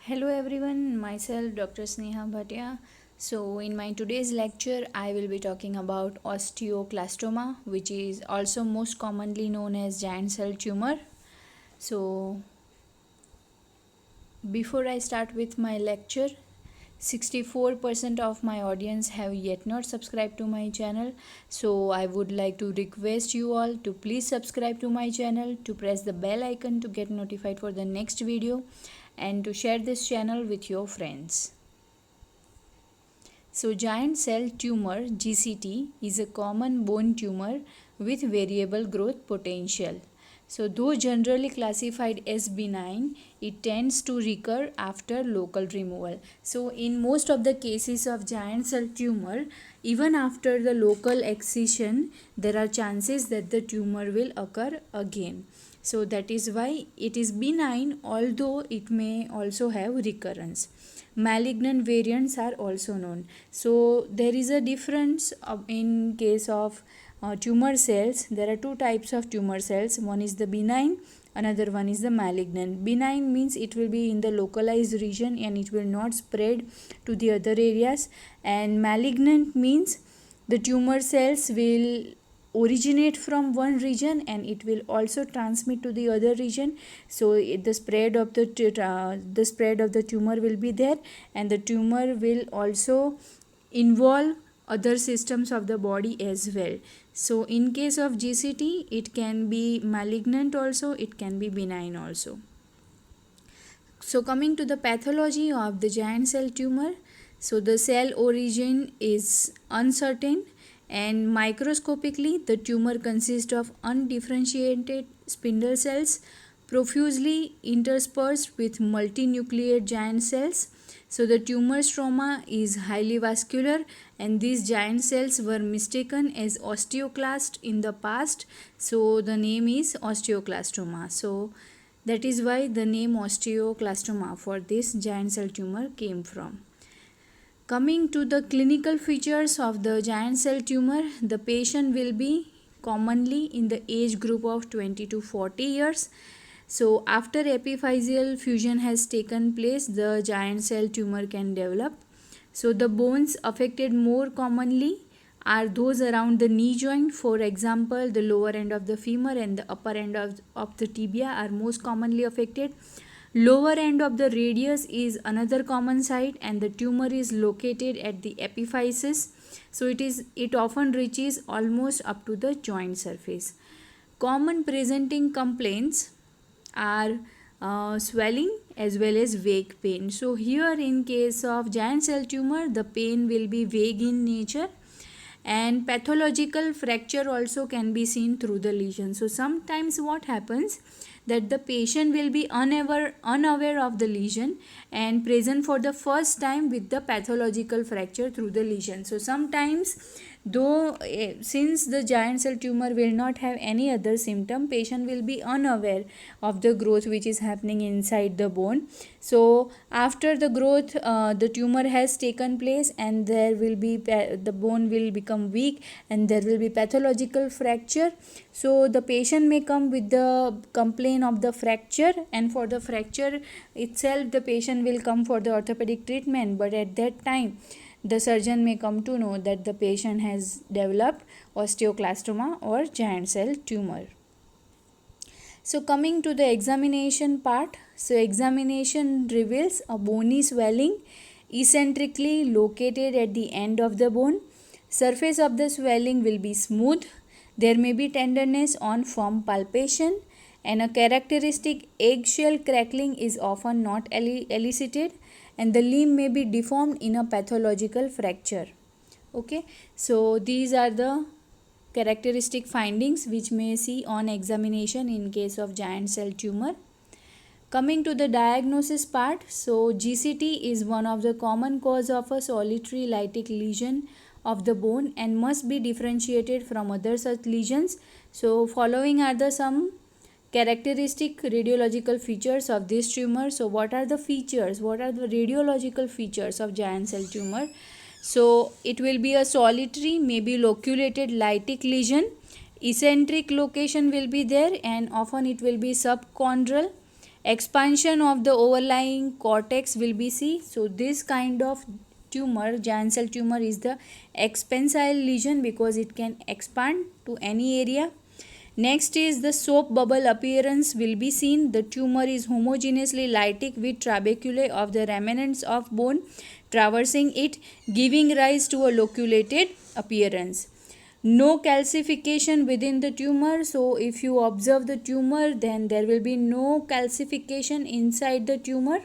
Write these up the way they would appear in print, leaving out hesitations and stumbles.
Hello everyone, myself Dr. Sneha Bhatia. So, in my today's lecture, I will be talking about osteoclastoma, which is also most commonly known as giant cell tumor. So, before I start with my lecture, 64% of my audience have yet not subscribed to my channel, so I would like to request you all to please subscribe to my channel, to press the bell icon to get notified for the next video, and to share this channel with your friends. So, giant cell tumor (GCT) is a common bone tumor with variable growth potential. So, though generally classified as benign, it tends to recur after local removal. So, in most of the cases of giant cell tumor, even after the local excision, there are chances that the tumor will occur again. So, that is why it is benign, although it may also have recurrence. Malignant variants are also known. So there is a difference in case of tumor cells. There are two types of tumor cells. One is the benign, another one is the malignant. Benign means it will be in the localized region and it will not spread to the other areas, and malignant means the tumor cells will originate from one region and it will also transmit to the other region. So the spread of the tumor will be there, and the tumor will also involve other systems of the body as well. So in case of GCT, it can be malignant also, it can be benign also. So coming to the pathology of the giant cell tumor, so the cell origin is uncertain, and microscopically the tumor consists of undifferentiated spindle cells profusely interspersed with multinucleate giant cells. So the tumor stroma is highly vascular, and these giant cells were mistaken as osteoclast in the past, so the name is osteoclastoma. So that is why the name osteoclastoma for this giant cell tumor came from. Coming to the clinical features of the giant cell tumor, the patient will be commonly in the age group of 20 to 40 years. So after epiphyseal fusion has taken place, the giant cell tumor can develop. So the bones affected more commonly are those around the knee joint. For example, the lower end of the femur and the upper end of the tibia are most commonly affected. Lower end of the radius is another common site, and the tumor is located at the epiphysis. So it often reaches almost up to the joint surface. Common presenting complaints are swelling as well as vague pain. So here in case of giant cell tumor, the pain will be vague in nature, and pathological fracture also can be seen through the lesion. So sometimes what happens that the patient will be unaware of the lesion and present for the first time with the pathological fracture through the lesion. So sometimes, though since the giant cell tumor will not have any other symptom, patient will be unaware of the growth which is happening inside the bone. So after the growth, the tumor has taken place, and there will be the bone will become weak and there will be pathological fracture. So the patient may come with the complaint of the fracture, and for the fracture itself the patient will come for the orthopedic treatment, but at that time the surgeon may come to know that the patient has developed osteoclastoma or giant cell tumor. So coming to the examination part, so examination reveals a bony swelling eccentrically located at the end of the bone. Surface of the swelling will be smooth. There may be tenderness on firm palpation, and a characteristic eggshell crackling is often not elicited, and the limb may be deformed in a pathological fracture. Okay, so these are the characteristic findings which may see on examination in case of giant cell tumor. Coming to the diagnosis part, so GCT is one of the common cause of a solitary lytic lesion of the bone and must be differentiated from other such lesions. So following are the some characteristic radiological features of this tumor. So what are the features? What are the radiological features of giant cell tumor? So it will be a solitary, maybe loculated lytic lesion. Eccentric location will be there, and often it will be subchondral, expansion of the overlying cortex will be seen. So this kind of tumor, giant cell tumor, is the expansile lesion because it can expand to any area. Next is the soap bubble appearance will be seen. The tumor is homogeneously lytic with trabeculae of the remnants of bone traversing it, giving rise to a loculated appearance. No calcification within the tumor. So if you observe the tumor, then there will be no calcification inside the tumor.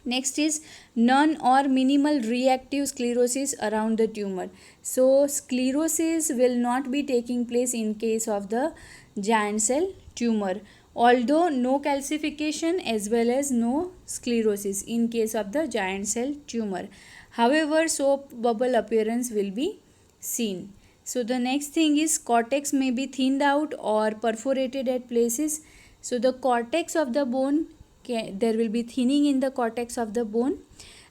Next is none or minimal reactive sclerosis around the tumor. So sclerosis will not be taking place in case of the giant cell tumor, although no calcification as well as no sclerosis in case of the giant cell tumor. However, soap bubble appearance will be seen. So the next thing is cortex may be thinned out or perforated at places. So the cortex of the bone, there will be thinning in the cortex of the bone.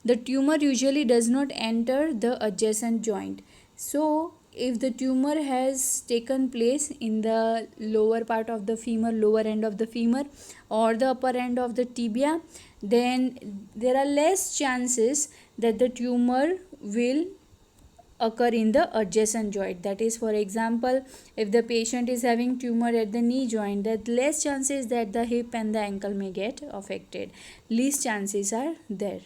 The tumor usually does not enter the adjacent joint. So if the tumor has taken place in the lower part of the femur, lower end of the femur, or the upper end of the tibia, then there are less chances that the tumor will occur in the adjacent joint. That is, for example, if the patient is having tumor at the knee joint, that less chances that the hip and the ankle may get affected. Least chances are there.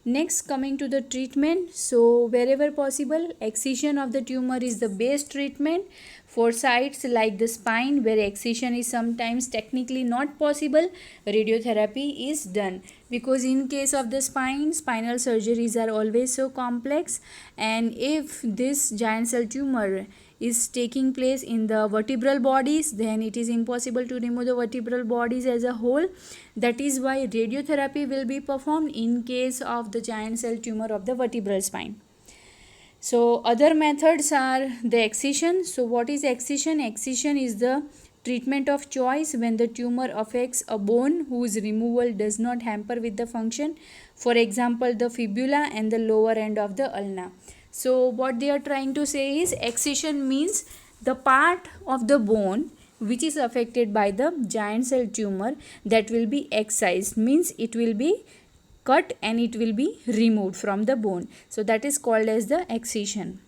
Next, coming to the treatment. So wherever possible, excision of the tumor is the best treatment. For sites like the spine where excision is sometimes technically not possible, radiotherapy is done, because in case of the spine, spinal surgeries are always so complex, and if this giant cell tumor is taking place in the vertebral bodies, then it is impossible to remove the vertebral bodies as a whole. That is why radiotherapy will be performed in case of the giant cell tumor of the vertebral spine. So other methods are the excision. So what is excision? Excision is the treatment of choice when the tumor affects a bone whose removal does not hamper with the function. For example, the fibula and the lower end of the ulna. So what they are trying to say is excision means the part of the bone which is affected by the giant cell tumor that will be excised, means it will be cut and it will be removed from the bone. So that is called as the excision.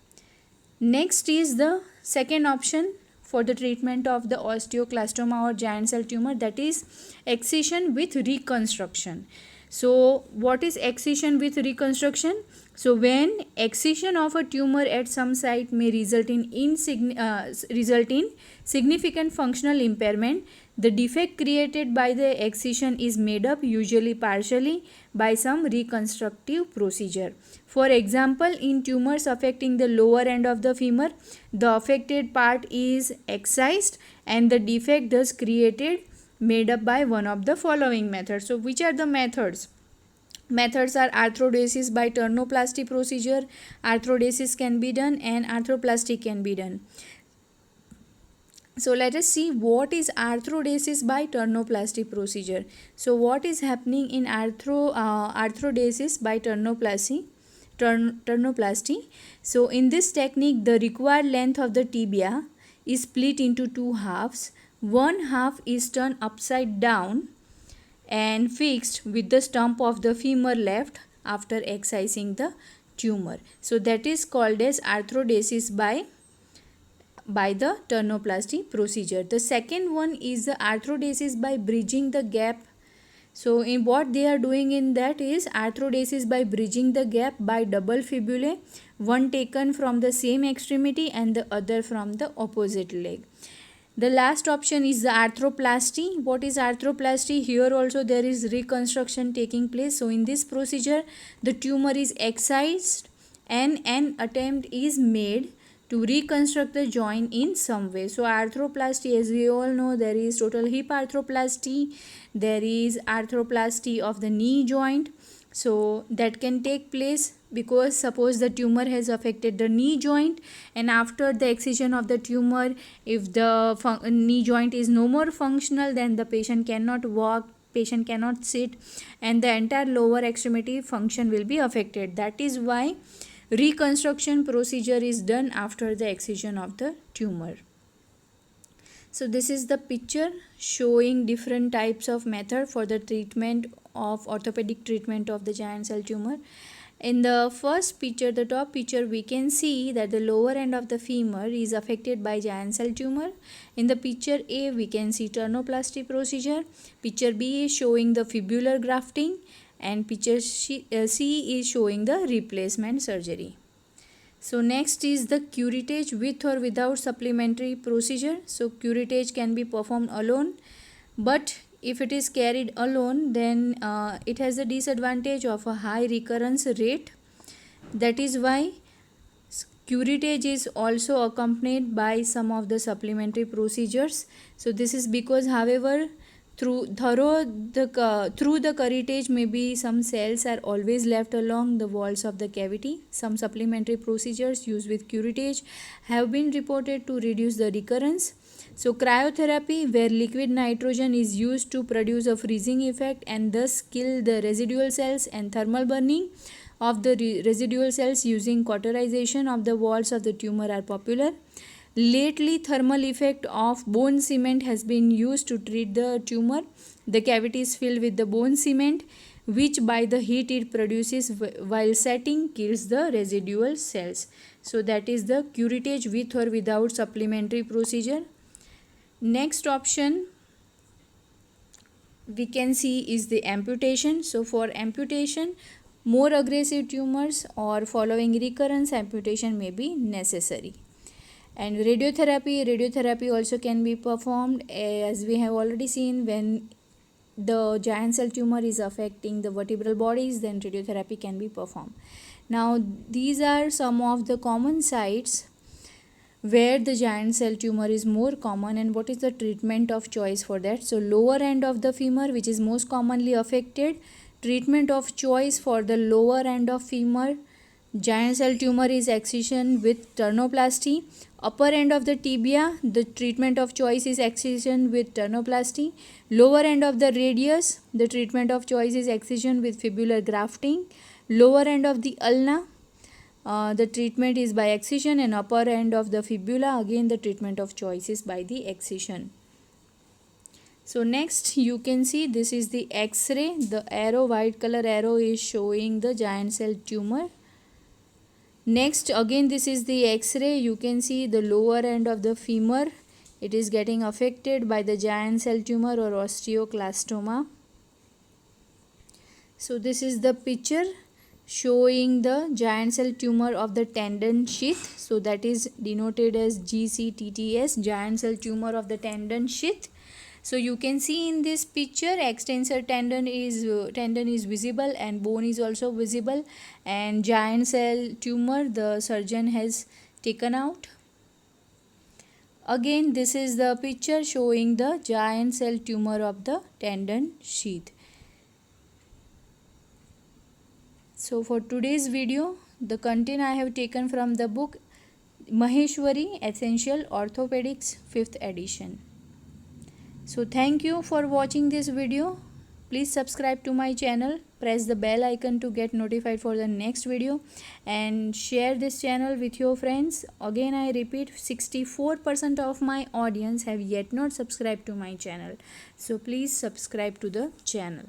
Next is the second option for the treatment of the osteoclastoma or giant cell tumor, that is excision with reconstruction. So what is excision with reconstruction? So when excision of a tumor at some site may result in significant functional impairment, the defect created by the excision is made up, usually partially, by some reconstructive procedure. For example, in tumors affecting the lower end of the femur, the affected part is excised and the defect thus created made up by one of the following methods. So which are the methods? Methods are arthrodesis by turnoplasty procedure. Arthrodesis can be done and arthroplasty can be done. So let us see what is arthrodesis by turnoplasty procedure. So what is happening in arthrodesis by turnoplasty? So in this technique, the required length of the tibia is split into two halves. One half is turned upside down and fixed with the stump of the femur left after excising the tumor. So that is called as arthrodesis by the turnoplasty procedure. The second one is the arthrodesis by bridging the gap. So in what they are doing in that is arthrodesis by bridging the gap by double fibulae, one taken from the same extremity and the other from the opposite leg. The last option is the arthroplasty. What is arthroplasty? Here also there is reconstruction taking place. So in this procedure, the tumor is excised and an attempt is made to reconstruct the joint in some way. So arthroplasty, as we all know, there is total hip arthroplasty, there is arthroplasty of the knee joint. So that can take place because suppose the tumor has affected the knee joint, and after the excision of the tumor, if the knee joint is no more functional, then the patient cannot walk, patient cannot sit, and the entire lower extremity function will be affected. That is why reconstruction procedure is done after the excision of the tumor. So this is the picture showing different types of method for the treatment of orthopedic treatment of the giant cell tumor. In the first picture, the top picture, we can see that the lower end of the femur is affected by giant cell tumor. In the picture A, we can see turnoplasty procedure. Picture B is showing the fibular grafting, and picture C is showing the replacement surgery. So next is the curettage with or without supplementary procedure. So curettage can be performed alone, but if it is carried alone, then it has the disadvantage of a high recurrence rate. That is why curettage is also accompanied by some of the supplementary procedures. So this is because, however, through the curettage, maybe some cells are always left along the walls of the cavity. Some supplementary procedures used with curettage have been reported to reduce the recurrence. So cryotherapy, where liquid nitrogen is used to produce a freezing effect and thus kill the residual cells, and thermal burning of the residual cells using cauterization of the walls of the tumor are popular. Lately, thermal effect of bone cement has been used to treat the tumor. The cavity is filled with the bone cement, which by the heat it produces while setting kills the residual cells. So that is the curettage with or without supplementary procedure. Next option we can see is the amputation. So for amputation, more aggressive tumors or following recurrence, amputation may be necessary. And radiotherapy also can be performed, as we have already seen. When the giant cell tumor is affecting the vertebral bodies, then radiotherapy can be performed. Now these are some of the common sites where the giant cell tumor is more common, and what is the treatment of choice for that. So lower end of the femur, which is most commonly affected, treatment of choice for the lower end of femur giant cell tumor is excision with turnoplasty. Upper end of the tibia, the treatment of choice is excision with turnoplasty. Lower end of the radius, the treatment of choice is excision with fibular grafting. Lower end of the ulna, the treatment is by excision, and upper end of the fibula, again the treatment of choice is by the excision. So next you can see this is the X-ray. The arrow, white color arrow, is showing the giant cell tumor. Next, again this is the X-ray. You can see the lower end of the femur, it is getting affected by the giant cell tumor or osteoclastoma. So this is the picture showing the giant cell tumor of the tendon sheath. So that is denoted as GCTTS, giant cell tumor of the tendon sheath. So you can see in this picture, extensor tendon is visible, and bone is also visible, and giant cell tumor the surgeon has taken out. Again this is the picture showing the giant cell tumor of the tendon sheath. So for today's video, the content I have taken from the book Maheshwari Essential Orthopedics 5th edition. So thank you for watching this video. Please subscribe to my channel, press the bell icon to get notified for the next video, and share this channel with your friends. Again I repeat, 64% of my audience have yet not subscribed to my channel. So please subscribe to the channel.